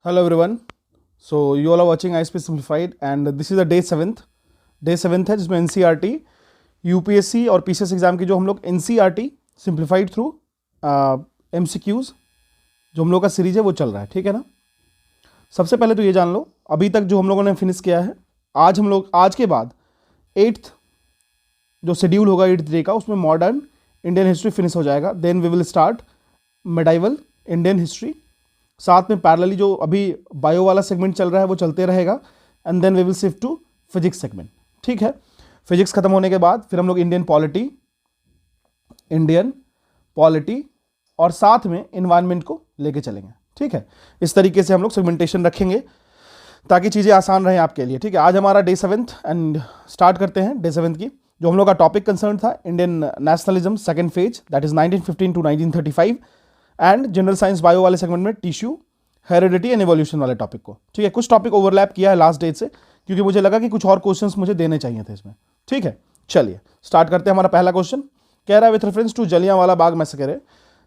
Hello everyone. So you all are watching ISP Simplified and this is the day 7th. Day 7th है जिसमें NCERT, UPSC और PCS exam की जो हम लोग NCERT सिंप्लीफाइड थ्रू MCQs जो हम लोग का सीरीज है वो चल रहा है, ठीक है ना। सबसे पहले तो ये जान लो अभी तक जो हम लोगों ने फिनिश किया है, आज के बाद 8th जो शेड्यूल होगा 8th डे का, उसमें मॉडर्न इंडियन हिस्ट्री फिनिश हो जाएगा। Then we will start medieval Indian history, साथ में पैरेलली जो अभी बायो वाला सेगमेंट चल रहा है वो चलते रहेगा। And then we will shift to physics segment, ठीक है। फिजिक्स खत्म होने के बाद फिर हम लोग इंडियन पॉलिटी और साथ में इन्वायरमेंट को लेके चलेंगे, ठीक है। इस तरीके से हम लोग सेगमेंटेशन रखेंगे ताकि चीज़ें आसान रहें आपके लिए, ठीक है। आज हमारा डे 7th एंड स्टार्ट करते हैं डे 7th की। जो हम लोग का टॉपिक कंसर्न था Indian nationalism second phase, that is 1915 to 1935 and general science bio वाले सेगमेंट में टिश्यू, हेरिडिटी एंड एवोल्यूशन वाले टॉपिक को, ठीक है। कुछ टॉपिक ओवरलैप किया है लास्ट डेट से क्योंकि मुझे लगा कि कुछ और क्वेश्चंस मुझे देने चाहिए थे इसमें, ठीक है। चलिए स्टार्ट करते हैं। हमारा पहला क्वेश्चन कह रहा है with reference to Jallianwala Bagh massacre,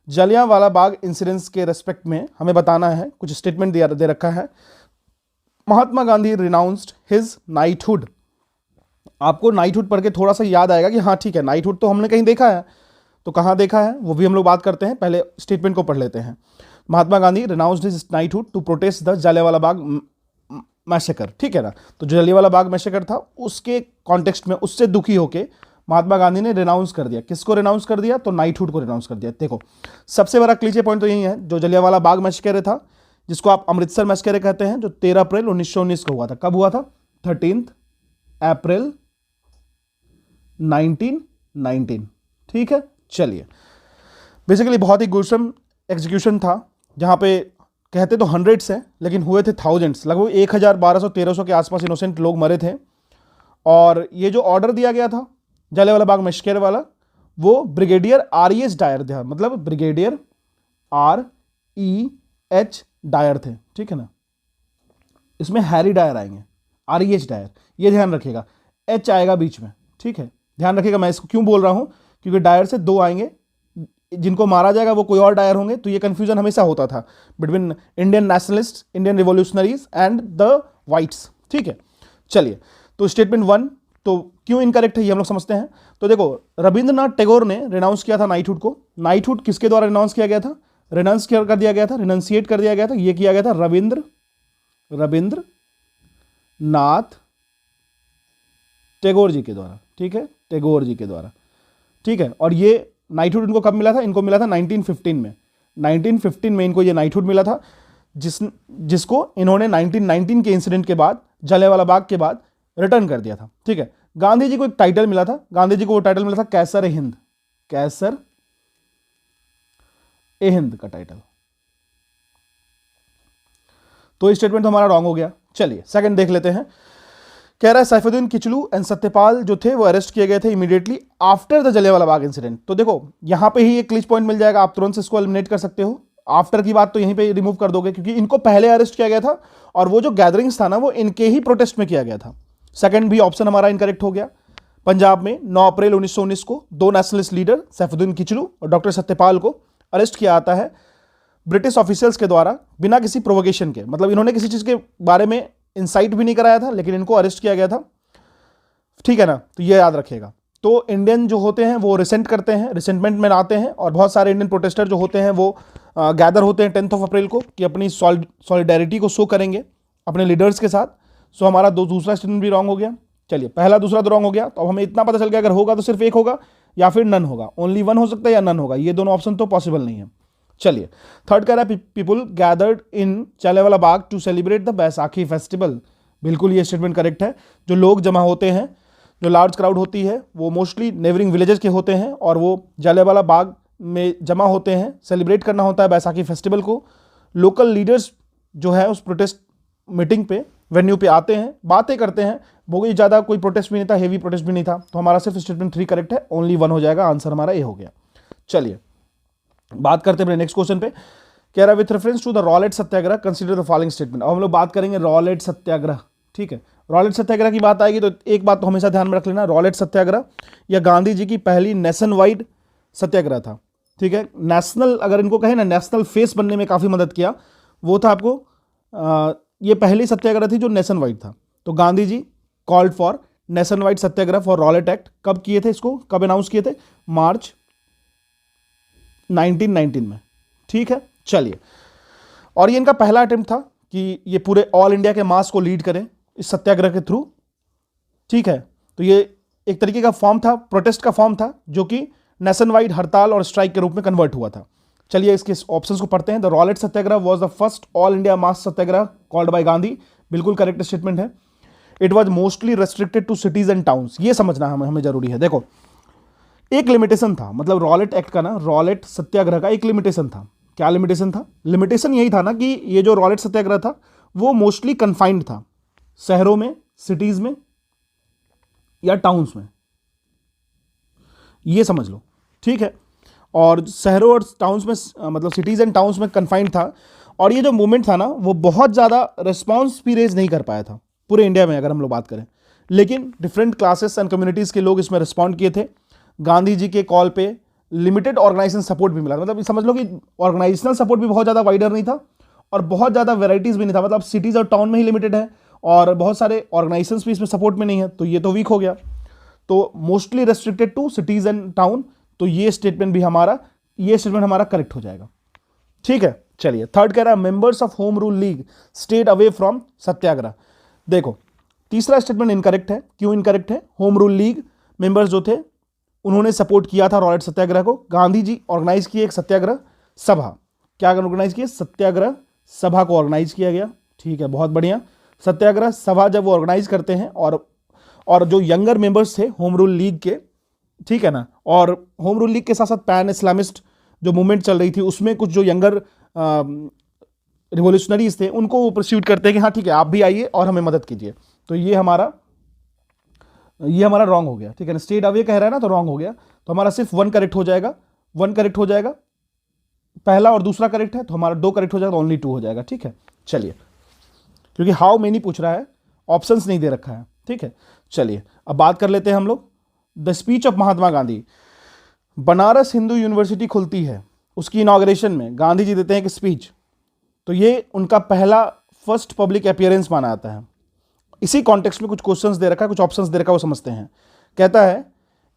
Jallianwala Bagh incidents के रेस्पेक्ट में हमें बताना है, कुछ स्टेटमेंट दे रखा है। Mahatma Gandhi renounced his knighthood. आपको नाइटहुड पढ़ के थोड़ा सा याद आएगा कि हाँ ठीक है, नाइटहुड तो हमने कहीं देखा है, तो कहाँ देखा है वो भी हम लोग बात करते हैं। पहले स्टेटमेंट को पढ़ लेते हैं। Mahatma Gandhi renounced his knighthood to protest the Jallianwala Bagh massacre, ठीक है ना। तो जो जलियांवाला बाग मैसेकर था उसके कॉन्टेक्स्ट में उससे दुखी होके महात्मा गांधी ने रिनाउंस कर दिया। किसको रिनाउंस कर दिया? तो नाइटहुड को रिनाउंस कर दिया। देखो सबसे बड़ा क्लीचे पॉइंट तो यही है, जो जलियांवाला बाग मैसेकर था जिसको आप अमृतसर मैसेकर कहते हैं, जो 13 अप्रैल 1919 को हुआ था। कब हुआ था? 13 अप्रैल 1919, ठीक है। चलिए बेसिकली बहुत ही गुस्सम एग्जीक्यूशन था, जहां पे कहते तो हंड्रेड्स हैं लेकिन हुए थे थाउजेंड्स, लगभग 1000-1200-1300 के आसपास इनोसेंट लोग मरे थे। और ये जो ऑर्डर दिया गया था जलियांवाला बाग मैसेकर वाला, वो ब्रिगेडियर REH डायर था, मतलब ब्रिगेडियर REH डायर थे, ठीक है ना। इसमें हैरी डायर आएंगे, REH डायर, ये ध्यान रखिएगा, H आएगा बीच में, ठीक है। ध्यान रखिएगा, मैं इसको क्यों बोल रहा हूं, क्योंकि डायर से दो आएंगे, जिनको मारा जाएगा वो कोई और डायर होंगे। तो ये कंफ्यूजन हमेशा होता था between Indian nationalist, Indian revolutionaries and the whites, ठीक है। चलिए तो स्टेटमेंट 1 तो क्यों इनकरेक्ट है ये हम लोग समझते हैं। तो देखो रविंद्रनाथ टैगोर ने रिनाउंस किया था नाइटहुड को। नाइटहुड किसके द्वारा रिनाउंस किया गया था? रिनाउंसिएट कर दिया गया था। ये किया गया था रविंद्र नाथ टैगोर जी के द्वारा, ठीक है, टैगोर जी के द्वारा, ठीक है। और ये नाइटहुड इनको कब मिला था? इनको मिला था 1915 में। 1915 में इनको ये नाइटहुड मिला था, जिसको इन्होंने 1919 के इंसिडेंट के बाद, जलियांवाला बाग के बाद रिटर्न कर दिया था, ठीक है। गांधी जी को एक टाइटल मिला था, गांधी जी को वो टाइटल मिला था कैसर-ए-हिंद का टाइटल। तो स्टेटमेंट तो हमारा रॉन्ग हो गया। चलिए सेकंड देख लेते हैं। कह रहा है सैफुद्दीन किचलू एंड सत्यपाल जो थे वो अरेस्ट किए गए थे immediately after the Jallianwala Bagh incident. तो देखो यहां पे ही एक क्लिच पॉइंट मिल जाएगा, आप तुरंत से इसको एलिमिनेट कर सकते हो। आफ्टर की बात तो यहीं पे रिमूव कर दोगे क्योंकि इनको पहले अरेस्ट किया गया था और वो जो गैदरिंग्स था ना वो इनके ही प्रोटेस्ट में किया गया था। सेकंड भी ऑप्शन हमारा इनकरेक्ट हो गया। पंजाब में 9 अप्रैल 1919 को दो नेशनलिस्ट लीडर सैफुद्दीन किचलू और डॉक्टर सत्यपाल को अरेस्ट किया आता है ब्रिटिश ऑफिशियल्स के द्वारा, बिना किसी प्रोवोकेशन के। मतलब इन्होंने किसी चीज के बारे में इंसाइट भी नहीं कराया था लेकिन इनको अरेस्ट किया गया था, ठीक है ना। तो ये याद रखिएगा। तो इंडियन जो होते हैं वो रिसेंट करते हैं, रिसेंटमेंट में आते हैं और बहुत सारे इंडियन प्रोटेस्टर जो होते हैं वो गैदर होते हैं 10 अप्रैल को कि अपनी सॉलिडेरिटी को शो करेंगे अपने लीडर्स के साथ। सो हमारा दूसरा स्टेटमेंट भी रॉन्ग हो गया। चलिए पहला दूसरा तो रॉन्ग हो गया, तो अब हमें इतना पता चल गया अगर होगा तो सिर्फ एक होगा या फिर नन होगा। ओनली वन हो सकता है या नन होगा, ये दोनों ऑप्शन तो पॉसिबल नहीं है। चलिए थर्ड कह रहा है people gathered in Jallianwala Bagh to celebrate the Baisakhi festival. बिल्कुल ये स्टेटमेंट करेक्ट है। जो लोग जमा होते हैं, जो लार्ज क्राउड होती है, वो मोस्टली नेबरिंग विलेजेस के होते हैं और वो जलियांवाला बाग में जमा होते हैं। सेलिब्रेट करना होता है बैसाखी फेस्टिवल को। लोकल लीडर्स जो है उस प्रोटेस्ट मीटिंग पे, वेन्यू पे आते हैं, बातें करते हैं। बहुत ज़्यादा कोई प्रोटेस्ट भी नहीं था, हेवी प्रोटेस्ट भी नहीं था। तो हमारा सिर्फ स्टेटमेंट 3 करेक्ट है, ओनली 1 हो जाएगा, आंसर हमारा ए हो गया। चलिए बात करते हैं नेक्स्ट क्वेश्चन पे। कह रहा है with reference to the Rowlatt Satyagraha consider the following statement. अब हम लोग बात करेंगे रॉलेट सत्याग्रह, ठीक है। रॉलेट सत्याग्रह की बात आएगी तो एक बात तो हमेशा ध्यान में रख लेना, रॉलेट सत्याग्रह या गांधी जी की पहली नेशन वाइड सत्याग्रह था, ठीक है। नेशनल, अगर इनको कहें ना, नेशनल फेस बनने में काफ़ी मदद किया, वो था आपको ये पहली सत्याग्रह थी जो नेशन वाइड था। तो Gandhi ji called for nation wide satyagraha for Rowlatt Act. कब किए थे इसको, कब अनाउंस किए थे? मार्च 1919 में। ठीक है, चलिए। और ये इनका पहला अटेम्प्ट था कि ये पूरे ऑल इंडिया के मास को लीड करें इस सत्याग्रह के थ्रू। ठीक है, तो ये एक तरीके का फॉर्म था, प्रोटेस्ट का फॉर्म था, जो कि नेशन वाइड हड़ताल और स्ट्राइक के रूप में कन्वर्ट हुआ था। चलिए इसके ऑप्शंस को पढ़ते हैं। The Rowlatt Satyagraha was the first all India mass Satyagraha called by Gandhi. बिल्कुल करेक्ट स्टेटमेंट है। It was mostly restricted to cities and towns. ये समझना हमें जरूरी है। देखो, एक लिमिटेशन था, मतलब रॉलेट एक्ट का ना, रॉलेट सत्याग्रह का एक लिमिटेशन था। क्या लिमिटेशन था? लिमिटेशन यही था ना कि ये जो रॉलेट सत्याग्रह था वो मोस्टली कन्फाइंड था शहरों में, सिटीज में या टाउन्स में। ये समझ लो, ठीक है। और शहरों और टाउन्स में, मतलब सिटीज एंड टाउन्स में कन्फाइंड था। और ये जो मूवमेंट था ना, वो बहुत ज़्यादा रिस्पॉन्स भी रेज नहीं कर पाया था पूरे इंडिया में, अगर हम लोग बात करें। लेकिन डिफरेंट क्लासेस एंड कम्युनिटीज़ के लोग इसमें रिस्पॉन्ड किए थे। गांधी जी के कॉल पे लिमिटेड ऑर्गेनाइजेशन सपोर्ट भी मिला, मतलब समझ लो कि ऑर्गेनाइजेशनल सपोर्ट भी बहुत ज़्यादा वाइडर नहीं था और बहुत ज़्यादा वेराइटीज़ भी नहीं था। मतलब सिटीज़ और टाउन में ही लिमिटेड है और बहुत सारे ऑर्गेनाइजेशंस भी इसमें सपोर्ट में नहीं है, तो ये तो वीक हो गया। तो mostly restricted to cities and town, तो ये स्टेटमेंट हमारा करेक्ट हो जाएगा। ठीक है, चलिए। थर्ड कह रहा है members of home rule league stayed away from satyagraha. देखो, तीसरा स्टेटमेंट इनकरेक्ट है। क्यों इनकरेक्ट है? होम रूल लीग मेंबर्स जो थे उन्होंने सपोर्ट किया था रॉलेट सत्याग्रह को। गांधी जी ऑर्गेनाइज किए एक सत्याग्रह सभा। क्या ऑर्गेनाइज किए? सत्याग्रह सभा को ऑर्गेनाइज किया गया। ठीक है, बहुत बढ़िया। सत्याग्रह सभा जब वो ऑर्गेनाइज करते हैं और जो यंगर मेंबर्स थे होम रूल लीग के, ठीक है ना, और होम रूल लीग के साथ साथ पैन इस्लामिस्ट जो मूवमेंट चल रही थी उसमें कुछ जो यंगर रिवोल्यूशनरीज थे उनको वो परस्यूट करते हैं कि हाँ ठीक है, आप भी आइए और हमें मदद कीजिए। तो ये हमारा रॉन्ग हो गया। ठीक है ना, स्टेट अवे कह रहा है ना, तो रॉन्ग हो गया। तो हमारा सिर्फ वन करेक्ट हो जाएगा, पहला और दूसरा करेक्ट है, तो हमारा 2 करेक्ट हो जाएगा, ओनली 2 हो जाएगा। ठीक है, चलिए, क्योंकि हाउ मेनी पूछ रहा है, ऑप्शंस नहीं दे रखा है। ठीक है, चलिए अब बात कर लेते हैं हम लोग the speech of Mahatma Gandhi. Banaras Hindu university खुलती है, उसकी इनॉग्रेशन में गांधी जी देते हैं एक स्पीच। तो ये उनका फर्स्ट पब्लिक अपीयरेंस माना जाता है। इसी कॉन्टेक्स्ट में कुछ क्वेश्चंस दे रखा है, कुछ ऑप्शंस दे रखा है, वो समझते हैं। कहता है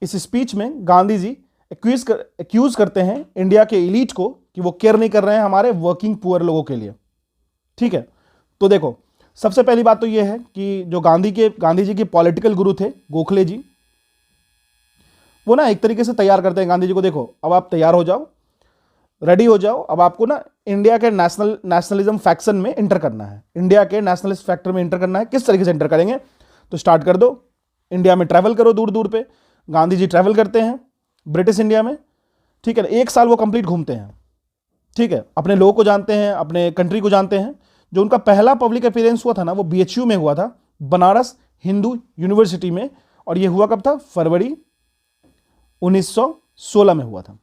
इस स्पीच में गांधी जी एक्यूज करते हैं इंडिया के इलीट को कि वो केयर नहीं कर रहे हैं हमारे वर्किंग पुअर लोगों के लिए। ठीक है, तो देखो, सबसे पहली बात तो ये है कि जो गांधी जी के पॉलिटिकल गुरु थे गोखले जी, वो ना एक तरीके से तैयार करते हैं गांधी जी को। देखो, अब आप तैयार हो जाओ, रेडी हो जाओ, अब आपको ना इंडिया के नेशनलिज्म फैक्शन में इंटर करना है, इंडिया के नेशनलिस्ट फैक्टर में इंटर करना है। किस तरीके से इंटर करेंगे? तो स्टार्ट कर दो, इंडिया में ट्रैवल करो दूर दूर पे। गांधी जी ट्रैवल करते हैं ब्रिटिश इंडिया में। ठीक है, 1 साल वो कंप्लीट घूमते हैं। ठीक है, अपने लोगों को जानते हैं, अपने कंट्री को जानते हैं। जो उनका पहला पब्लिक अपीयरेंस हुआ था ना, वो BHU में हुआ था, बनारस हिंदू यूनिवर्सिटी में। और ये हुआ कब था? फरवरी 1916 में हुआ था।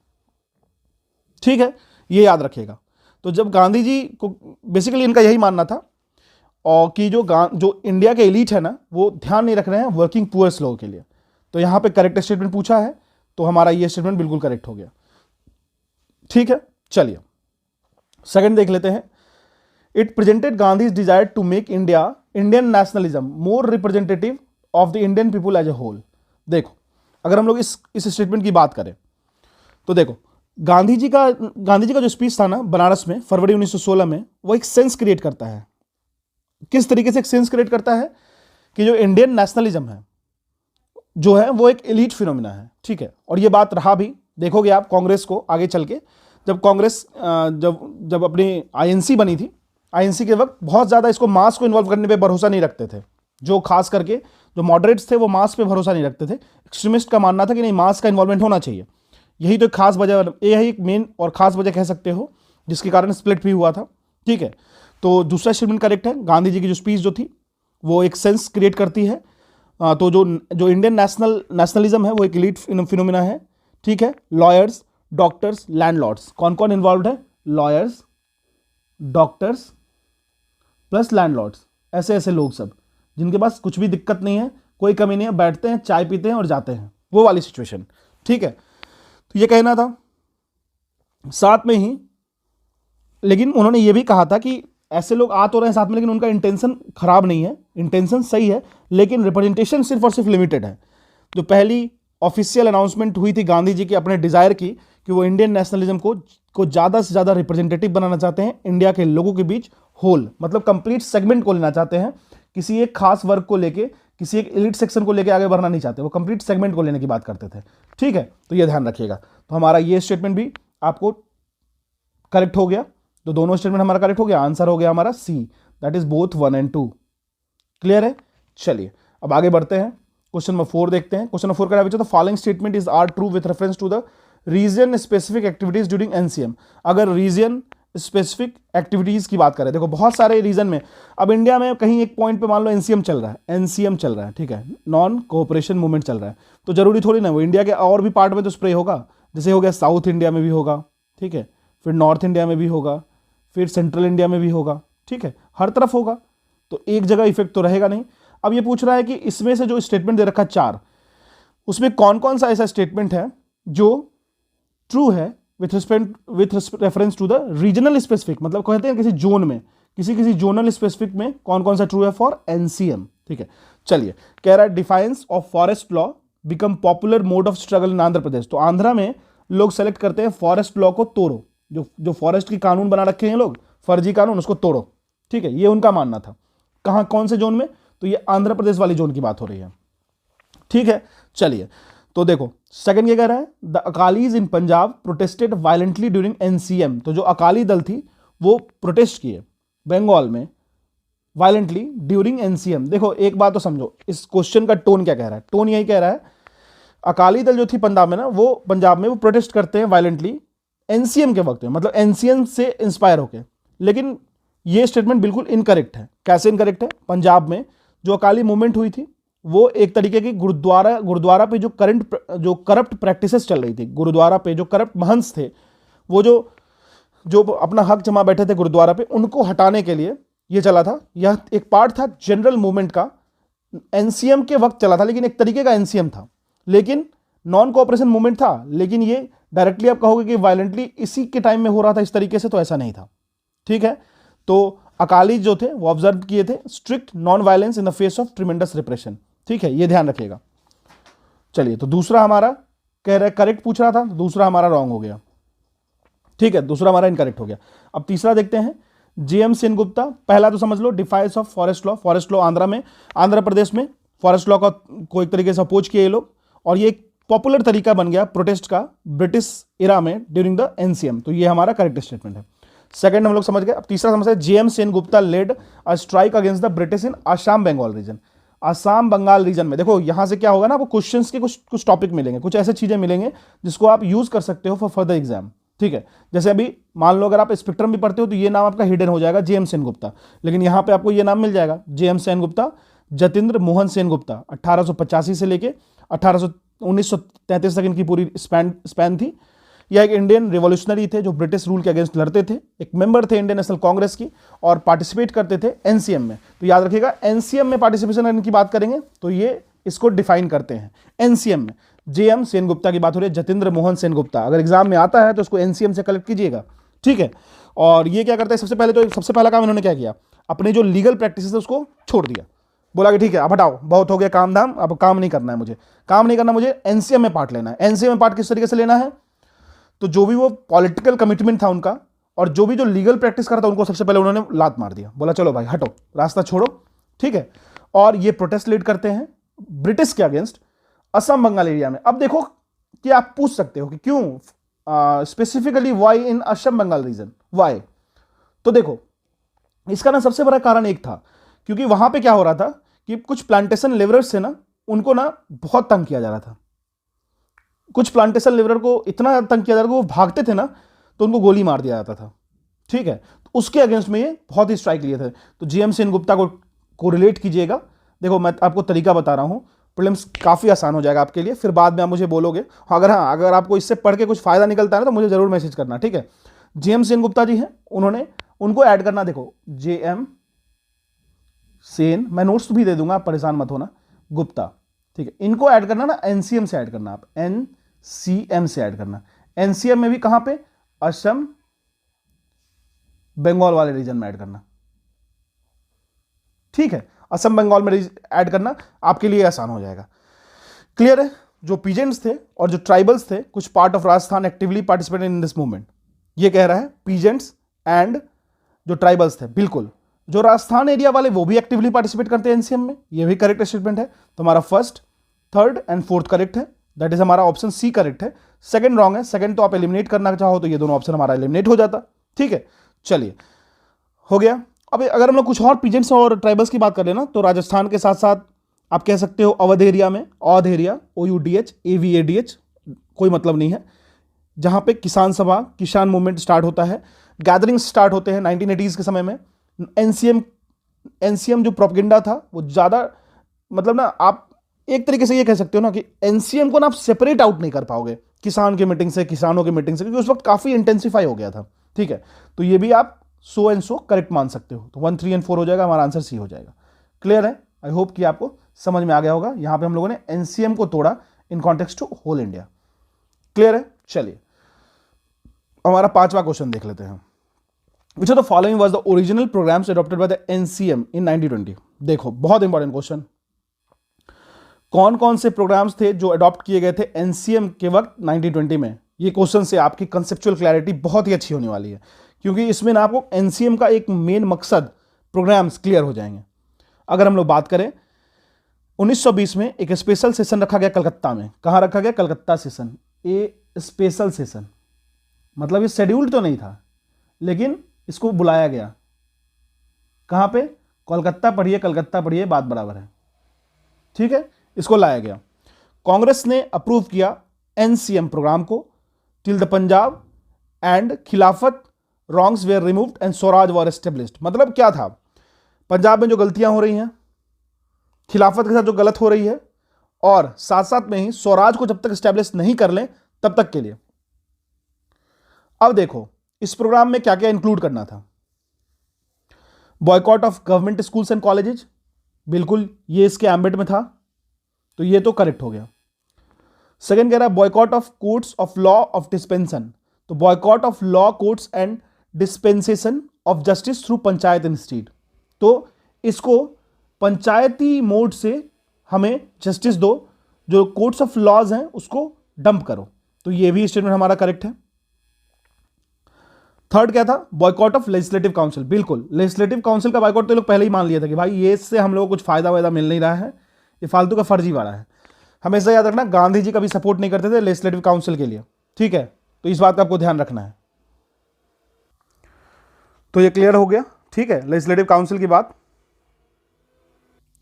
ठीक है, ये याद रखिएगा। तो जब गांधी जी को बेसिकली इनका यही मानना था और कि जो इंडिया के एलीट है ना, वो ध्यान नहीं रख रहे हैं वर्किंग पुअर्स लोगों के लिए। तो यहां पे करेक्ट स्टेटमेंट पूछा है, तो हमारा ये स्टेटमेंट बिल्कुल करेक्ट हो गया। ठीक है, चलिए सेकंड देख लेते हैं। It presented Gandhi's desire to make Indian nationalism more representative of the Indian people as a whole. देखो, अगर हम लोग इस स्टेटमेंट की बात करें तो देखो, गांधी जी का जो स्पीच था ना बनारस में फरवरी 1916 में, वो एक सेंस क्रिएट करता है। किस तरीके से एक सेंस क्रिएट करता है कि जो इंडियन नेशनलिज्म है जो है वो एक एलीट फिनोमिना है। ठीक है, और ये बात रहा भी, देखोगे आप कांग्रेस को आगे चल के, जब कांग्रेस जब अपनी INC बनी थी, INC के वक्त बहुत ज़्यादा इसको मास को इन्वॉल्व करने पे भरोसा नहीं रखते थे। जो खास करके जो मॉडरेट्स थे वो मास पे भरोसा नहीं रखते थे। एक्सट्रीमिस्ट का मानना था कि नहीं, मास का इन्वॉल्वमेंट होना चाहिए। यही तो एक खास वजह, यही एक मेन और खास वजह कह सकते हो जिसके कारण स्प्लिट भी हुआ था। ठीक है, तो दूसरा स्टेटमेंट करेक्ट है। गांधी जी की जो स्पीच जो थी वो एक सेंस क्रिएट करती है। तो जो इंडियन नेशनलिज्म है वो एक एलीट फिनोमिना है। ठीक है, लॉयर्स, डॉक्टर्स, लैंडलॉर्ड्स, कौन कौन इन्वॉल्व है? लॉयर्स, डॉक्टर्स प्लस लैंडलॉर्ड्स, ऐसे लोग सब जिनके पास कुछ भी दिक्कत नहीं है, कोई कमी नहीं है, बैठते हैं, चाय पीते हैं और जाते हैं, वो वाली सिचुएशन। ठीक है, तो ये कहना था। साथ में ही लेकिन उन्होंने ये भी कहा था कि ऐसे लोग आ तो रहे हैं साथ में, लेकिन उनका इंटेंशन खराब नहीं है, इंटेंशन सही है, लेकिन रिप्रेजेंटेशन सिर्फ और सिर्फ लिमिटेड है। जो पहली ऑफिशियल अनाउंसमेंट हुई थी गांधी जी की अपने डिजायर की कि वो इंडियन नेशनलिज्म को ज़्यादा से ज़्यादा रिप्रेजेंटेटिव बनाना चाहते हैं इंडिया के लोगों के बीच, होल मतलब कंप्लीट सेगमेंट को लेना चाहते हैं, किसी एक खास वर्ग को लेके, किसी एक एलिट सेक्शन को लेके आगे बढ़ना नहीं चाहते, वो कंप्लीट सेगमेंट को लेने की बात करते थे। ठीक है, तो ये ध्यान रखिएगा। तो हमारा ये स्टेटमेंट भी आपको करेक्ट हो गया, तो दोनों स्टेटमेंट हमारा करेक्ट हो गया, आंसर हो गया हमारा C, that is both 1 and 2। Clear है? चलिए अब आगे बढ़ते हैं, क्वेश्चन नंबर 4 देखते हैं। क्वेश्चन नंबर 4 का the following statement is are true with reference to the region specific activities during NCM. अगर रीजन स्पेसिफिक एक्टिविटीज की बात करें, देखो बहुत सारे रीजन में, अब इंडिया में कहीं एक पॉइंट पे मान लो एनसीएम चल रहा है, एनसीएम चल रहा है, ठीक है, नॉन कोऑपरेशन मूवमेंट चल रहा है, तो जरूरी थोड़ी ना वो इंडिया के और भी पार्ट में तो स्प्रे होगा, जैसे हो गया साउथ इंडिया में भी होगा, ठीक है, फिर नॉर्थ इंडिया में भी होगा, फिर सेंट्रल इंडिया में भी होगा, ठीक है, हर तरफ होगा, तो एक जगह इफेक्ट तो रहेगा नहीं। अब ये पूछ रहा है कि इसमें से जो स्टेटमेंट दे रखा है 4, उसमें कौन कौन सा ऐसा स्टेटमेंट है जो ट्रू है with reference to the regional specific, मतलब कहते हैं किसी जोन में, किसी जोनल स्पेसिफिक में कौन कौन सा ट्रू है फॉर एनसीएम। ठीक है, चलिए कह रहा है defiance of forest law become popular mode of struggle in Andhra Pradesh. तो आंध्रा में लोग सेलेक्ट करते हैं फॉरेस्ट लॉ को तोड़ो, जो फॉरेस्ट की कानून बना रखे हैं लोग, फर्जी कानून, उसको तोड़ो। ठीक है, ये उनका मानना था। कहां, कौन से जोन में? तो ये आंध्र प्रदेश वाली जोन की बात हो रही है। ठीक है, चलिए तो देखो सेकंड क्या कह रहा है, the Akalis in Punjab protested violently during NCM. तो जो अकाली दल थी वो प्रोटेस्ट किए बंगाल में वायलेंटली ड्यूरिंग एनसीएम। देखो एक बात तो समझो, इस क्वेश्चन का टोन क्या कह रहा है, टोन यही कह रहा है अकाली दल जो थी पंजाब में ना, वो पंजाब में वो प्रोटेस्ट करते हैं वायलेंटली एनसीएम के वक्त में, मतलब एनसीएम से इंस्पायर होके। लेकिन ये स्टेटमेंट बिल्कुल इनकरेक्ट है। कैसे इनकरेक्ट है? पंजाब में जो अकाली मूवमेंट हुई थी वो एक तरीके की गुरुद्वारा पे जो करप्ट प्रैक्टिसेस चल रही थी, गुरुद्वारा पे जो करप्ट महंत थे, वो जो अपना हक जमा बैठे थे गुरुद्वारा पे, उनको हटाने के लिए ये चला था। यह एक पार्ट था जनरल मूवमेंट का, एनसीएम के वक्त चला था, लेकिन एक तरीके का एनसीएम था, लेकिन नॉन कोऑपरेशन मूवमेंट था। लेकिन ये डायरेक्टली आप कहोगे कि वायलेंटली इसी के टाइम में हो रहा था इस तरीके से, तो ऐसा नहीं था। ठीक है, तो अकाली जो थे वो ऑब्जर्व किए थे strict non violence in the face of tremendous repression. ठीक है, ये ध्यान रखिएगा। चलिए तो दूसरा हमारा कह रहा है करेक्ट पूछ रहा था, दूसरा हमारा रॉन्ग हो गया। ठीक है, दूसरा हमारा इनकरेक्ट हो गया। अब तीसरा देखते हैं, जेएम सेनगुप्ता। पहला तो समझ लो defiance of forest law. Forest law Andhra Pradesh में फॉरेस्ट लॉ को एक तरीके से अपोज किए ये लोग, और ये एक पॉपुलर तरीका बन गया प्रोटेस्ट का ब्रिटिश इरा में ड्यूरिंग द एनसीएम। तो ये हमारा करेक्ट स्टेटमेंट है। सेकंड हम लोग समझ गए। अब तीसरा समझ, JM Sengupta led a strike against the British in Assam Bengal region. Assam Bengal region में देखो यहां से क्या होगा ना, आपको क्वेश्चंस के कुछ टॉपिक मिलेंगे, कुछ ऐसे चीजें मिलेंगे जिसको आप यूज कर सकते हो फॉर फर्दर एग्जाम। ठीक है, जैसे अभी मान लो अगर आप स्पेक्ट्रम भी पढ़ते हो तो ये नाम आपका हिडन हो जाएगा जेएम सेनगुप्ता, लेकिन यहां पे आपको ये नाम मिल जाएगा जेएम सेनगुप्ता, जतिंद्र मोहन सेनगुप्ता। 1885 से लेके 1933 तक इनकी पूरी स्पैन थी। यह एक इंडियन रिवॉल्यूशनरी थे जो ब्रिटिश रूल के अगेंस्ट लड़ते थे, एक मेंबर थे इंडियन नेशनल कांग्रेस की, और पार्टिसिपेट करते थे एनसीएम में। तो याद रखिएगा एनसीएम में पार्टिसिपेशन इनकी बात करेंगे तो ये इसको डिफाइन करते हैं एनसीएम में। जेएम सेनगुप्ता की बात हो रही है, जतिंद्र मोहन सेनगुप्ता। अगर एग्जाम में आता है तो उसको एनसीएम से कलेक्ट कीजिएगा। ठीक है, और ये क्या करते हैं, सबसे पहला काम इन्होंने क्या किया, अपने जो लीगल प्रैक्टिस है उसको छोड़ दिया। बोला कि ठीक है अब हटाओ, बहुत हो गया काम धाम, अब काम नहीं करना है मुझे, एनसीएम में पार्ट लेना है। एनसीएम में पार्ट किस तरीके से लेना है, तो जो भी वो पॉलिटिकल कमिटमेंट था उनका और जो भी जो लीगल प्रैक्टिस कर रहा था उनको सबसे पहले उन्होंने लात मार दिया, बोला चलो भाई हटो, रास्ता छोड़ो। ठीक है, और ये प्रोटेस्ट लीड करते हैं ब्रिटिश के अगेंस्ट असम बंगाल एरिया में। अब देखो कि आप पूछ सकते हो कि क्यों स्पेसिफिकली वाई इन असम बंगाल रीजन, वाई? तो देखो इसका ना सबसे बड़ा कारण एक था, क्योंकि वहां पे क्या हो रहा था कि कुछ प्लांटेशन लेबरर्स थे ना, उनको ना बहुत तंग किया जा रहा था। कुछ प्लांटेशन लेबर को इतना तंग किया जा रहा था, वो भागते थे ना तो उनको गोली मार दिया जाता था। ठीक है, तो उसके अगेंस्ट में ये बहुत ही स्ट्राइक लिए थे। तो जेएम सेनगुप्ता को रिलेट कीजिएगा। देखो मैं आपको तरीका बता रहा हूं, प्रीलिम्स काफी आसान हो जाएगा आपके लिए, फिर बाद में आप मुझे बोलोगे। अगर आपको इससे पढ़ के कुछ फायदा निकलता है ना तो मुझे जरूर मैसेज करना। ठीक है, जेएम सेनगुप्ता जी हैं, उनको ऐड करना। देखो जेएम सेन, मैं नोट्स भी दे दूंगा, आप परेशान मत होना, गुप्ता। ठीक है, इनको ऐड करना ना एनसीएम से ऐड करना, आप एनसीएम से ऐड करना। एनसीएम में भी कहां पे, असम बंगाल वाले रीजन में ऐड करना। ठीक है, असम बंगाल में ऐड करना आपके लिए आसान हो जाएगा। क्लियर है? जो पीजेंट्स थे और जो ट्राइबल्स थे, कुछ part of Rajasthan actively participated in this movement, ये कह रहा है पीजेंट्स एंड जो ट्राइबल्स थे, बिल्कुल जो राजस्थान एरिया वाले वो भी एक्टिवली पार्टिसिपेट करते हैं एनसीएम में, ये भी करेक्ट स्टेटमेंट है। तो हमारा first, third and fourth correct है, दैट इज हमारा ऑप्शन सी करेक्ट है। सेकंड रॉन्ग है, सेकंड तो आप एलिमिनेट करना चाहो तो ये दोनों ऑप्शन हमारा एलिमिनेट हो जाता। ठीक है, चलिए हो गया। अब अगर हम लोग कुछ और पीजेंट्स और ट्राइबल्स की बात करें ना, तो राजस्थान के साथ साथ आप कह सकते हो अवध एरिया में, औध एरिया, OUDH AVADH कोई मतलब नहीं है, जहां पे किसान सभा, किसान मूवमेंट स्टार्ट होता है, गैदरिंग्स स्टार्ट होते हैं 1980s के समय में। एनसीएम जो प्रोपेगेंडा था वो ज़्यादा, मतलब ना आप एक तरीके से ये कह सकते हो ना कि एनसीएम को ना आप सेपरेट आउट नहीं कर पाओगे किसान की मीटिंग से, किसानों की मीटिंग से, क्योंकि उस वक्त काफ़ी इंटेंसिफाई हो गया था। ठीक है, तो ये भी आप सो एंड सो करेक्ट मान सकते हो। तो 1, 3 एंड 4 हो जाएगा, हमारा आंसर सी हो जाएगा। क्लियर है? आई होप कि आपको समझ में आ गया होगा। यहां पे हम लोगों ने एनसीएम को तोड़ा in context to whole India. Clear है? चलिए हमारा 5वां क्वेश्चन देख लेते हैं। Which of the following was the original programmes adopted by the NCM in 1920? देखो बहुत इंपॉर्टेंट क्वेश्चन, कौन कौन से प्रोग्राम्स थे जो अडॉप्ट किए गए थे एनसीएम के वक्त 1920 में? ये क्वेश्चन से आपकी कंसेप्चुअल क्लैरिटी बहुत ही अच्छी होने वाली है, क्योंकि इसमें ना आपको एनसीएम का एक मेन मकसद, प्रोग्राम्स क्लियर हो जाएंगे। अगर हम लोग बात करें 1920 में एक स्पेशल सेशन रखा गया कलकत्ता में। कहां रखा गया? कलकत्ता सेशन। ए स्पेशल सेशन मतलब ये शेड्यूल्ड तो नहीं था, लेकिन इसको बुलाया गया। कहां पे? कोलकाता पढ़िए, कलकत्ता पढ़िए, बात बराबर है। ठीक है, इसको लाया गया। कांग्रेस ने अप्रूव किया एनसीएम प्रोग्राम को till the Punjab and Khilafat wrongs were removed and Swaraj was established. मतलब क्या था? पंजाब में जो गलतियां हो रही हैं, खिलाफत के साथ जो गलत हो रही है, और साथ साथ में ही स्वराज को जब तक एस्टेब्लिश नहीं कर लें तब तक के लिए। अब देखो इस प्रोग्राम में क्या क्या इंक्लूड करना था। Boycott of government schools and colleges, बिल्कुल ये इसके एम्बिट में था, तो ये तो करेक्ट हो गया। सेकंड कह रहा है boycott of courts of law of dispensation, तो boycott of law courts and dispensation of justice through panchayat institute, तो इसको पंचायती मोड से हमें जस्टिस दो, जो कोर्ट्स ऑफ लॉज हैं उसको डंप करो, तो ये भी स्टेटमेंट हमारा करेक्ट है। थर्ड क्या था? बॉयकॉट ऑफ लेजिस्लेटिव काउंसिल, बिल्कुल लेजिस्लेटिव काउंसिल का बॉयकॉट तो लोग पहले ही मान लिया था कि भाई ये इससे हम लोगों को कुछ फायदा वायदा मिल नहीं रहा है, ये फालतू का फर्जीवाड़ा है। हमेशा याद रखना गांधी जी कभी सपोर्ट नहीं करते थे लेजिस्लेटिव काउंसिल के लिए। ठीक है, तो इस बात का आपको ध्यान रखना है। तो ये क्लियर हो गया। ठीक है, लेजिस्लेटिव काउंसिल की बात।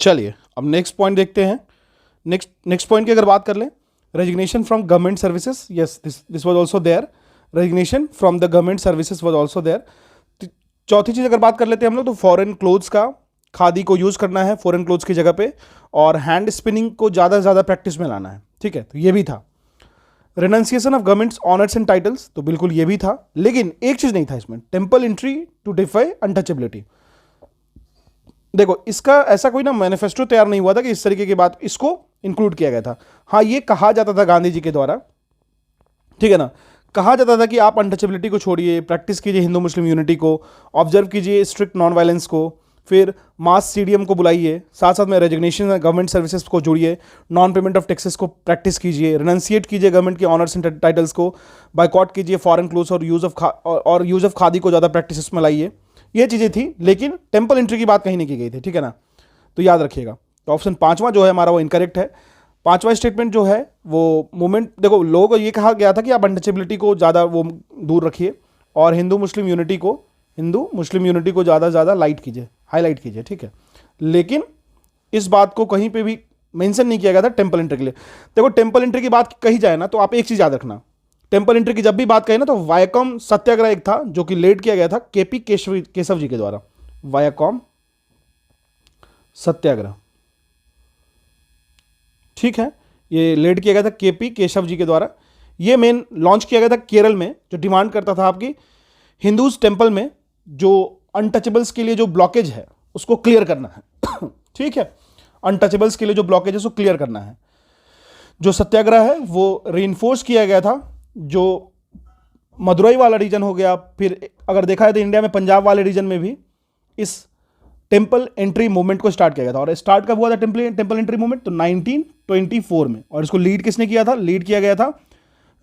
चलिए अब नेक्स्ट पॉइंट देखते हैं। नेक्स्ट पॉइंट की अगर बात कर लें, resignation from government services, yes this was also there, resignation from the government services was also there. चौथी चीज अगर बात कर लेते हैं हम लोग, तो फॉरेन क्लोथ्स का, खादी को यूज करना है फॉरेन क्लोथ्स की जगह पे, और हैंड स्पिनिंग को ज़्यादा से ज़्यादा प्रैक्टिस में लाना है। ठीक है, तो ये भी था। Renunciation of government's honours and titles, तो बिल्कुल ये भी था, लेकिन एक चीज नहीं था इसमें, temple entry to defy untouchability. देखो इसका ऐसा कोई ना मैनिफेस्टो तैयार नहीं हुआ था कि इस तरीके की बात इसको इंक्लूड किया गया था। हाँ, ये कहा जाता था गांधी जी के द्वारा, ठीक है ना, कहा जाता था कि आप अनटचेबिलिटी को छोड़िए, प्रैक्टिस कीजिए हिंदू मुस्लिम यूनिटी को, ऑब्जर्व कीजिए स्ट्रिक्ट नॉन वायलेंस को, फिर मास सीडीएम को बुलाइए, साथ साथ में रेजिग्नेशन गवर्नमेंट सर्विसेज को जोड़िए, नॉन पेमेंट ऑफ टैक्सेस को प्रैक्टिस कीजिए, रेनंसिएट कीजिए गवर्नमेंट के ऑनर्स एंड टाइटल्स को, बाइकॉट कीजिए फॉरेन क्लोथ्स और यूज़ ऑफ खादी को ज़्यादा प्रैक्टिस में लाइए। ये चीज़ें थी, लेकिन टेम्पल एंट्री की बात कहीं नहीं की गई थी। ठीक है ना, तो याद रखिएगा। तो ऑप्शन 5वां जो है हमारा वो इनकरेक्ट है। 5वां स्टेटमेंट जो है वो मूवमेंट, देखो लोगों को ये कहा गया था कि आप अनटचेबिलिटी को ज़्यादा वो दूर रखिए और हिंदू मुस्लिम यूनिटी को ज़्यादा से ज़्यादा लाइट कीजिए, हाईलाइट कीजिए। ठीक है, लेकिन इस बात को कहीं पे भी मेंशन नहीं किया गया था टेम्पल एंट्री के लिए। देखो टेम्पल एंट्री की बात कही जाए ना, तो आप एक चीज़ याद रखना, टेम्पल एंट्री की जब भी बात कही ना, तो वायाकॉम सत्याग्रह एक था जो कि लेड किया गया था केपी केशव जी के द्वारा। वायाकॉम सत्याग्रह, ठीक है, ये लेड किया गया था केपी केशव जी के द्वारा। ये मेन लॉन्च किया गया था केरल में, जो डिमांड करता था आपकी हिंदूज टेम्पल में जो अनटचेबल्स के लिए जो ब्लॉकेज है उसको क्लियर करना है। ठीक है, अनटचेबल्स के लिए जो ब्लॉकेज है उसको क्लियर करना है। जो सत्याग्रह है वो रीइंफोर्स किया गया था, जो मदुरई वाला रीजन हो गया, फिर अगर देखा है तो इंडिया में पंजाब वाले रीजन में भी इस टेम्पल एंट्री मूवमेंट को स्टार्ट किया गया था। और स्टार्ट कब हुआ था टेम्पल एंट्री मूवमेंट? तो 1924 में। और इसको लीड किसने किया था? लीड किया गया था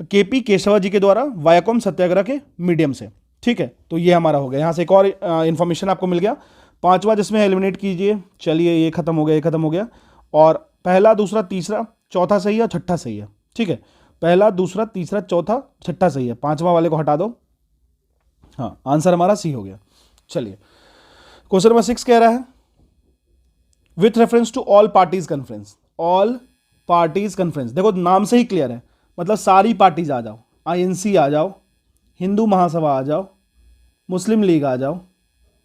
केपी केशवा जी के द्वारा वायाकॉम सत्याग्रह के मीडियम से। ठीक है, तो ये हमारा हो गया। यहां से एक और इंफॉर्मेशन आपको मिल गया। पांचवा जिसमें एलिमिनेट कीजिए। चलिए, ये खत्म हो गया, ये खत्म हो गया। और पहला, दूसरा, तीसरा, चौथा सही है, छठा सही है। ठीक है, पहला, दूसरा, तीसरा, चौथा, छठा सही है। पांचवा वाले को हटा दो। हाँ, आंसर हमारा सी हो गया। चलिए, क्वेश्चन नंबर 6 कह रहा है with reference to all parties conference. All parties conference, देखो नाम से ही क्लियर है, मतलब सारी पार्टीज आ जाओ। आईएनसी आ जाओ, हिंदू महासभा आ जाओ, मुस्लिम लीग आ जाओ,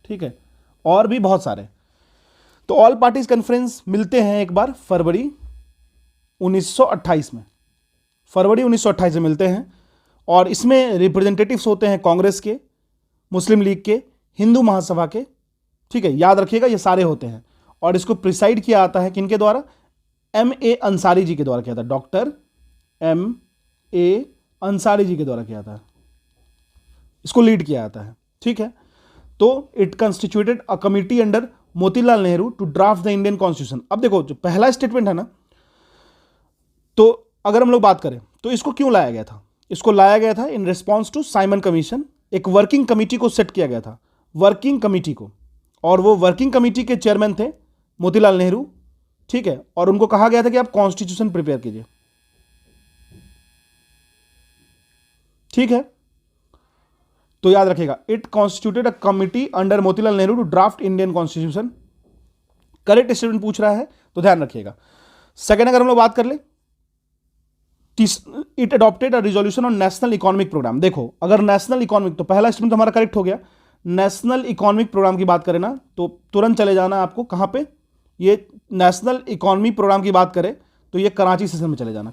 ठीक है, और भी बहुत सारे। तो ऑल पार्टीज कॉन्फ्रेंस मिलते हैं एक बार फरवरी 1928 में। फरवरी 1928 में मिलते हैं और इसमें रिप्रेजेंटेटिव्स होते हैं कांग्रेस के, मुस्लिम लीग के, हिंदू महासभा के। ठीक है, याद रखिएगा ये सारे होते हैं। और इसको प्रिसाइड किया जाता है किनके द्वारा? M.A. अंसारी जी के द्वारा किया था। Doctor M.A. अंसारी जी के द्वारा किया था, इसको लीड किया जाता है। ठीक है, तो it constituted a committee under Motilal Nehru to draft the Indian constitution. अब देखो, जो पहला स्टेटमेंट है ना, तो अगर हम लोग बात करें तो इसको क्यों लाया गया था? इसको लाया गया था in response to Simon commission. एक वर्किंग कमिटी को सेट किया गया था, वर्किंग कमिटी को, और वो वर्किंग कमिटी के चेयरमैन थे मोतीलाल नेहरू। ठीक है, और उनको कहा गया था कि आप कॉन्स्टिट्यूशन प्रिपेयर कीजिए। ठीक है, तो याद रखिएगा, it constituted a committee under Motilal Nehru to draft Indian constitution. Correct statement पूछ रहा है तो ध्यान रखिएगा। सेकंड अगर हम लोग बात कर ले, it adopted a resolution on national economic programme. देखो, अगर नेशनल इकोनॉमिक, तो पहला स्टेटमेंट तो हमारा करेक्ट हो गया। नेशनल इकोनॉमिक प्रोग्राम की बात करें ना, तो तुरंत चले जाना आपको कहां पे? ये नेशनल इकोनॉमी प्रोग्राम की बात करें तो ये कराची सेशन में चले जाना।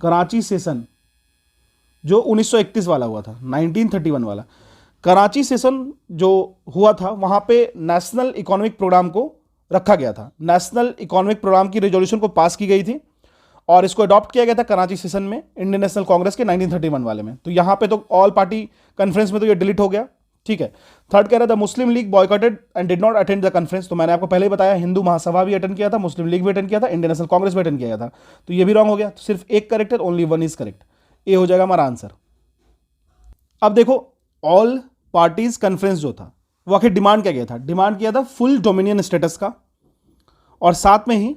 कराची सेशन जो 1931 वाला हुआ था, 1931 वाला कराची सेशन जो हुआ था, वहां पे नेशनल इकोनॉमिक प्रोग्राम को रखा गया था। नेशनल इकोनॉमिक प्रोग्राम की रेजोल्यूशन को पास की गई थी और इसको अडॉप्ट किया गया था कराची सेशन में, इंडियन नेशनल कांग्रेस के 1931 वाले में। तो यहां पे तो ऑल पार्टी कॉन्फ्रेंस में तो ये डिलीट हो गया। ठीक है, थर्ड कह रहा था Muslim League boycotted and did not attend the conference. तो मैंने आपको पहले ही बताया, हिंदू महासभा भी अटेंड किया था, मुस्लिम लीग भी अटेंड किया था, इंडियन नेशनल कांग्रेस भी अटेंड किया था। तो ये भी रॉन्ग हो गया। तो सिर्फ एक करेक्ट है, ओनली वन इज करेक्ट। ए हो जाएगा हमारा आंसर। अब देखो, ऑल पार्टीज कॉन्फ्रेंस जो था वो आखिर डिमांड क्या किया था? डिमांड किया था फुल डोमिनियन स्टेटस का, और साथ में ही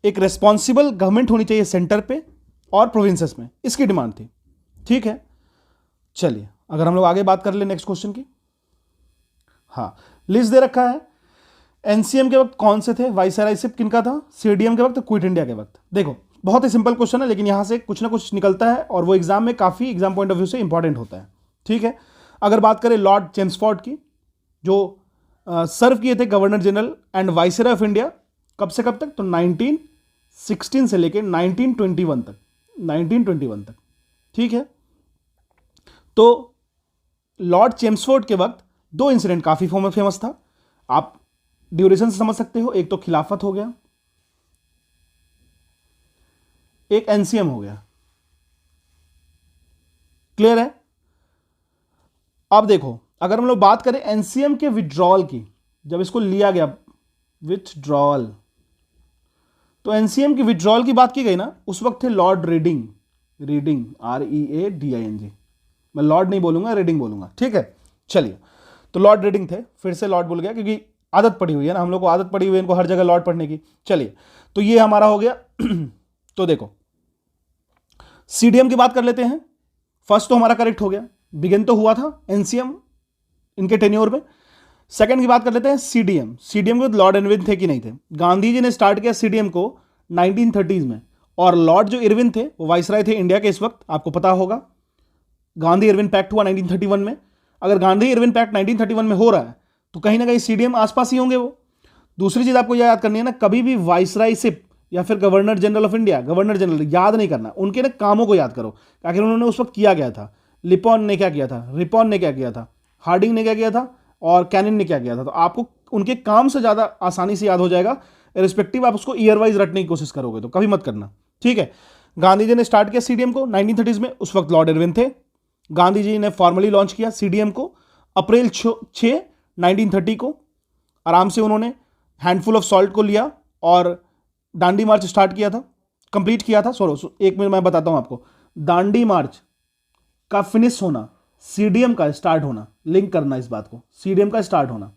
एक रेस्पॉन्सिबल गवर्नमेंट होनी चाहिए सेंटर पे और प्रोविंसेस में, इसकी डिमांड थी। ठीक है, चलिए अगर हम लोग आगे बात कर ले नेक्स्ट क्वेश्चन की। हाँ, लिस्ट दे रखा है। एनसीएम के वक्त कौन से थे? वाइसरायशिप किनका था? सीडीएम के वक्त, क्विट इंडिया के वक्त। देखो, बहुत ही सिंपल क्वेश्चन है, लेकिन यहां से कुछ ना कुछ निकलता है और वो एग्जाम में काफी, एग्जाम पॉइंट ऑफ व्यू से इंपॉर्टेंट होता है। ठीक है, अगर बात करें लॉर्ड चेम्सफोर्ड की, जो सर्व किए थे governor general and viceroy of India, कब से कब तक? तो 1916 से लेकर 1921 तक, 1921 तक। ठीक है, तो लॉर्ड चेम्सफोर्ड के वक्त दो इंसिडेंट काफी फेमस था, आप ड्यूरेशन से समझ सकते हो। एक तो खिलाफत हो गया, एक एनसीएम हो गया। क्लियर है? अब देखो, अगर हम लोग बात करें एनसीएम के विड्रॉल की, जब इसको लिया गया विथड्रॉल, तो एनसीएम की विड्रॉल की बात की गई ना, उस वक्त थे लॉर्ड रीडिंग, READING। मैं लॉर्ड नहीं बोलूंगा, रीडिंग बोलूंगा। ठीक है, चलिए, तो लॉर्ड रीडिंग थे, फिर से लॉर्ड बोल गया क्योंकि आदत पड़ी हुई है ना, हम लोग को आदत पड़ी हुई है इनको हर जगह लॉर्ड पढ़ने की। चलिए, तो ये हमारा हो गया। तो देखो, सीडीएम की बात कर लेते हैं। फर्स्ट तो हमारा करेक्ट हो गया, बिगिन तो हुआ था एनसीएम इनके टेन्योर में। सेकंड की बात कर लेते हैं सीडीएम। सीडीएम के लॉर्ड इरविन थे कि नहीं थे? गांधी जी ने स्टार्ट किया सीडीएम को 1930s में, और लॉर्ड जो इरविन थे वो वाइसराय थे इंडिया के इस वक्त, आपको पता होगा। गांधी इरविन पैक्ट हुआ 1931 में। अगर गांधी इरविन पैक्ट 1931 में हो रहा है तो कहीं ना कहीं सीडीएम आसपास ही होंगे वो। दूसरी चीज आपको याद करनी है ना, कभी भी वाइसरायशिप या फिर governor general of India, governor general याद नहीं करना, उनके ना कामों को याद करो, आखिर उन्होंने उस वक्त किया गया था। लिपॉन ने क्या किया था, रिपॉन ने क्या किया था, हार्डिंग ने क्या किया था, और कैनिन ने क्या किया था। तो आपको उनके काम से ज्यादा आसानी से याद हो जाएगा, रिस्पेक्टिव आप उसको ईयर वाइज रटने की कोशिश करोगे तो कभी मत करना। ठीक है, गांधी जी ने स्टार्ट किया सीडीएम को 1930s में, उस वक्त लॉर्ड इरविन थे। गांधी जी ने फॉर्मली लॉन्च किया सीडीएम को अप्रैल 6, 1930 को आराम से उन्होंने हैंडफुल ऑफ सॉल्ट को लिया और दांडी मार्च स्टार्ट किया था, कंप्लीट किया था। सॉरी, एक मिनट मैं बताता हूं आपको। दांडी मार्च का फिनिश होना, सीडीएम का स्टार्ट होना, लिंक करना इस बात को, सीडीएम का स्टार्ट होना,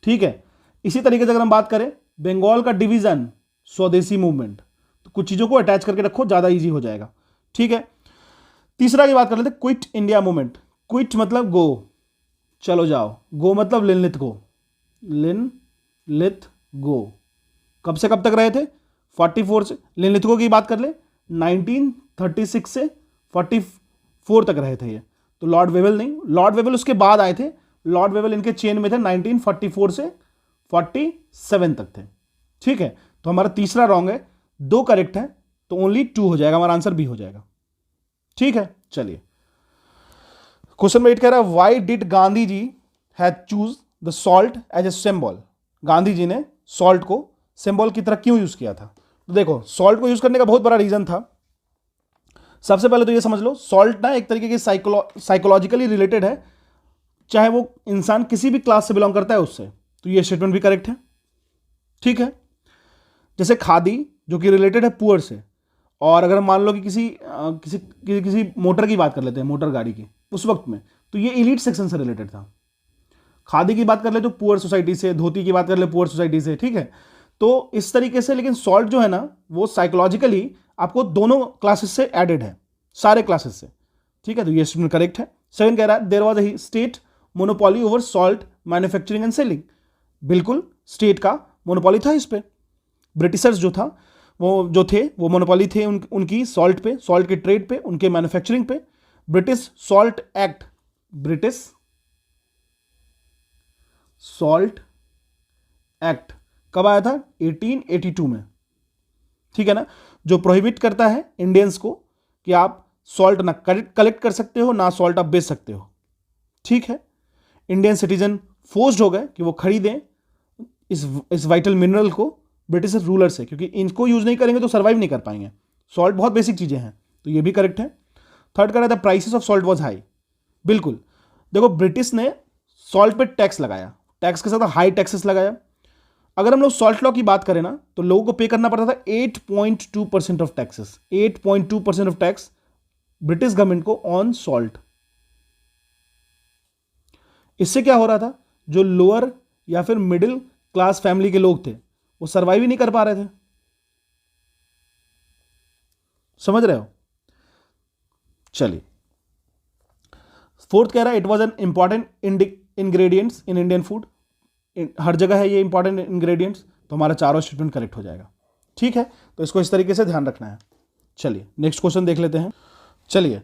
ठीक है। इसी तरीके से अगर हम बात करें बंगाल का डिवीजन, स्वदेशी मूवमेंट, तो कुछ चीजों को अटैच करके रखो, ज्यादा इजी हो जाएगा, ठीक है। तीसरा की बात कर लेते, क्विट इंडिया मूवमेंट। क्विट मतलब गो, चलो जाओ, गो मतलब लिन गो, लिन लिथ गो। कब से कब तक रहे थे? 44 से। लिन लिथ गो की बात कर ले, 1936 से 44 तक रहे थे ये। तो लॉर्ड वेवल नहीं, लॉर्ड वेवल उसके बाद आए थे, लॉर्ड वेवल इनके चेन में थे 1944 से 47 तक थे, ठीक है। तो हमारा तीसरा रॉन्ग है, 2 करेक्ट है, तो ओनली 2 हो जाएगा, हमारा आंसर बी हो जाएगा, ठीक है। चलिए क्वेश्चन में 8 कह रहा है why did Gandhi ji had choose the salt as a symbol. Gandhi ji ने सॉल्ट को सिंबल की तरह क्यों यूज किया था? तो देखो, सॉल्ट को यूज करने का बहुत बड़ा रीजन था। सबसे पहले तो ये समझ लो, सॉल्ट ना एक तरीके की साइकोलॉजिकली रिलेटेड है, चाहे वो इंसान किसी भी क्लास से बिलोंग करता है उससे। तो ये स्टेटमेंट भी करेक्ट है, ठीक है। जैसे खादी जो कि रिलेटेड है पुअर से, और अगर मान लो कि किसी मोटर की बात कर लेते हैं, मोटर गाड़ी की, उस वक्त में, तो ये इलीट सेक्शन से रिलेटेड था। खादी की बात कर ले तो पुअर सोसाइटी से, धोती की बात कर ले पुअर सोसाइटी से, ठीक है। तो इस तरीके से, लेकिन सॉल्ट जो है ना वो साइकोलॉजिकली आपको दोनों क्लासेस से एडेड है, सारे क्लासेस से, ठीक है। तो ये स्टेटमेंट करेक्ट है। सेकंड कह रहा है there was a state monopoly over salt manufacturing and selling. बिल्कुल, स्टेट का मोनोपोली था इस पे। ब्रिटिशर्स जो था वो मोनोपोली थे उनकी सॉल्ट पे, सॉल्ट के ट्रेड पे, उनके मैन्युफैक्चरिंग पे। British salt act, British salt act कब आया था? 1882 में, ठीक है ना, जो प्रोहिबिट करता है इंडियंस को कि आप सॉल्ट ना कलेक्ट कर सकते हो, ना सॉल्ट आप बेच सकते हो, ठीक है। इंडियन सिटीजन फोर्स्ड हो गए कि वो खरीदें इस वाइटल मिनरल को ब्रिटिश रूलर से, क्योंकि इनको यूज नहीं करेंगे तो सर्वाइव नहीं कर पाएंगे। सॉल्ट बहुत बेसिक चीजें हैं, तो ये भी करेक्ट है। थर्ड कह रहा था prices of salt was high. बिल्कुल, देखो ब्रिटिश ने सॉल्ट पे टैक्स लगाया, टैक्स के साथ हाई टैक्सेस लगाया। अगर हम लोग सॉल्ट लॉ की बात करें ना, तो लोगों को पे करना पड़ता था 8.2% of taxes, 8.2% of tax British government को ऑन सॉल्ट। इससे क्या हो रहा था, जो लोअर या फिर मिडिल क्लास फैमिली के लोग थे वो सर्वाइव ही नहीं कर पा रहे थे, समझ रहे हो। चलिए फोर्थ कह रहा है it was an important ingredients in Indian food. हर जगह है ये इंपॉर्टेंट इंग्रेडिएंट्स, तो हमारा चारों स्टेटमेंट करेक्ट हो जाएगा, ठीक है। तो इसको इस तरीके से ध्यान रखना है। चलिए नेक्स्ट क्वेश्चन देख लेते हैं। चलिए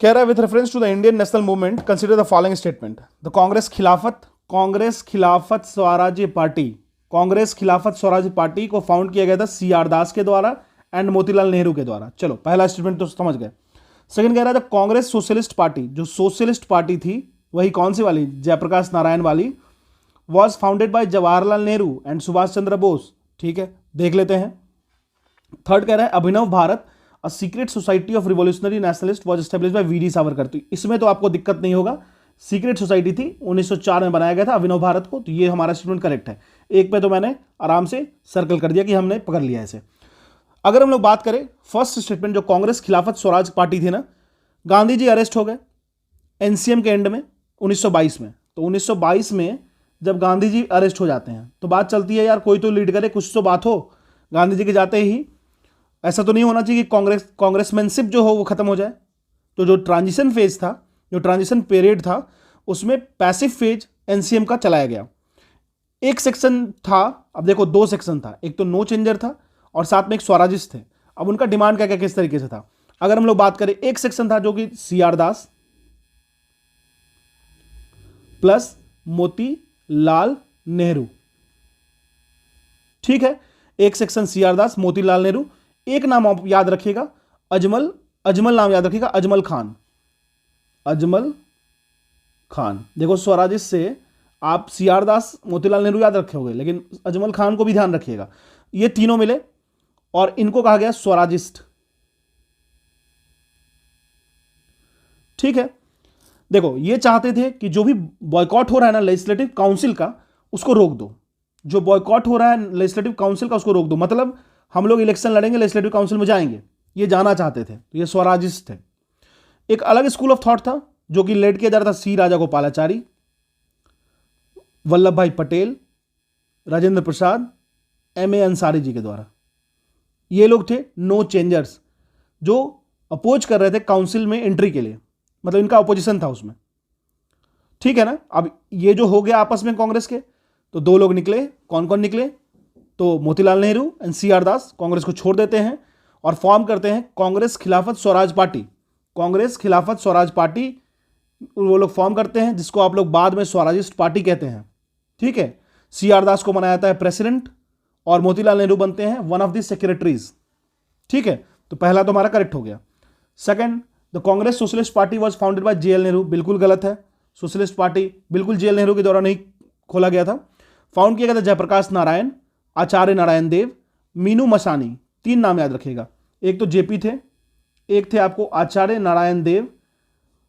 कह रहा है with reference to the Indian national movement consider the following statement. The Congress Khilafat Swarajya party, Congress Khilafat Swarajya party को फाउंड किया गया था CR दास के द्वारा एंड मोतीलाल नेहरू के द्वारा। चलो पहला स्टेटमेंट तो समझ गए। सेकंड कह रहा था कांग्रेस सोशलिस्ट पार्टी, जो सोशलिस्ट पार्टी थी वही कौन सी वाली, जयप्रकाश नारायण वाली, was founded by Jawaharlal Nehru and Subhash Chandra Bose, ठीक है, देख लेते हैं। थर्ड कह रहा है Abhinav Bharat a secret society of revolutionary nationalist was establish by VD Savarkar. तो इसमें तो आपको दिक्कत नहीं होगा, सीक्रेट सोसाइटी थी, 1904 में बनाया गया था अभिनव भारत को, तो ये हमारा स्टेटमेंट करेक्ट है। एक पे तो मैंने आराम से सर्कल कर दिया कि हमने पकड़ लिया इसे। अगर हम लोग बात करें फर्स्ट स्टेटमेंट, जो कांग्रेस खिलाफत स्वराज पार्टी थी ना, गांधी जी अरेस्ट हो गए एनसीएम के एंड में 1922 में। तो 1922 में जब गांधी जी अरेस्ट हो जाते हैं तो बात चलती है यार कोई तो लीड करे, कुछ तो बात हो। गांधी जी के जाते ही ऐसा तो नहीं होना चाहिए कि कांग्रेसमैनशिप जो हो वो खत्म हो जाए। तो जो ट्रांजिशन फेज था, जो ट्रांजिशन पीरियड था, उसमें पैसिव फेज एनसीएम का चलाया गया। एक सेक्शन था, अब देखो 2 सेक्शन था, एक तो नो चेंजर था और साथ में एक स्वराजिस्ट थे। अब उनका डिमांड क्या क्या किस तरीके से था, अगर हम लोग बात करें, एक सेक्शन था जो कि CR दास प्लस मोतीलाल नेहरू, ठीक है, एक सेक्शन CR दास, मोतीलाल नेहरू। एक नाम आप याद रखिएगा, अजमल नाम याद रखिएगा, अजमल खान। देखो स्वराजिस्ट से आप CR दास, मोतीलाल नेहरू याद रखे होंगे, लेकिन अजमल खान को भी ध्यान रखिएगा। ये तीनों मिले और इनको कहा गया स्वराजिस्ट, ठीक है। देखो ये चाहते थे कि जो भी बॉयकॉट हो रहा है ना लेजिस्लेटिव काउंसिल का, उसको रोक दो। जो बॉयकॉट हो रहा है लेजिस्लेटिव काउंसिल का, उसको रोक दो, मतलब हम लोग इलेक्शन लड़ेंगे, लेजिस्लेटिव काउंसिल में जाएंगे, ये जाना चाहते थे। तो ये स्वराजिस्ट थे। एक अलग स्कूल ऑफ थॉट था जो कि लेड किया जा रहा था सी राजागोपालाचारी, वल्लभ भाई पटेल, राजेंद्र प्रसाद, एम ए अंसारी जी के द्वारा। ये लोग थे नो चेंजर्स, जो अपोज कर रहे थे काउंसिल में एंट्री के लिए, मतलब इनका अपोजिशन था उसमें। ठीक है ना। अब ये जो हो गया आपस में कांग्रेस के, तो दो लोग निकले। कौन कौन निकले? तो Motilal Nehru and C R Das Congress को छोड़ देते हैं और फॉर्म करते हैं कांग्रेस खिलाफत स्वराज पार्टी। कांग्रेस खिलाफत स्वराज पार्टी वो लोग फॉर्म करते हैं, जिसको आप लोग बाद में स्वराजिस्ट पार्टी कहते हैं। ठीक है। सी आर दास को बनाया जाता है प्रेसिडेंट और मोतीलाल नेहरू बनते हैं वन ऑफ द सेक्रेटरीज। ठीक है। तो पहला तो हमारा करेक्ट हो गया। Second, the Congress socialist party was founded by J L Nehru. बिल्कुल गलत है। सोशलिस्ट पार्टी बिल्कुल जे एल नेहरू के द्वारा नहीं खोला गया था। फाउंड किया गया था जयप्रकाश नारायण, आचार्य नारायण देव, मीनू मसानी। 3 नाम याद रखिएगा। एक तो जेपी थे, एक थे आपको आचार्य नारायण देव,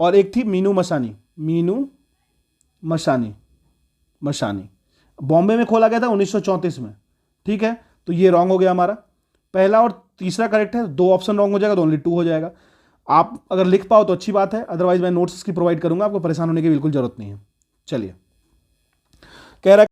और एक थी मीनू मसानी। मीनू मसानी बॉम्बे में खोला गया था 1934 में। ठीक है। तो ये रॉन्ग हो गया हमारा। पहला और तीसरा करेक्ट है, 2 ऑप्शन रॉन्ग हो जाएगा तो ओनली 2 हो जाएगा। आप अगर लिख पाओ तो अच्छी बात है, अदरवाइज मैं नोट्स की प्रोवाइड करूंगा, आपको परेशान होने की बिल्कुल जरूरत नहीं है। चलिए, कह रहा है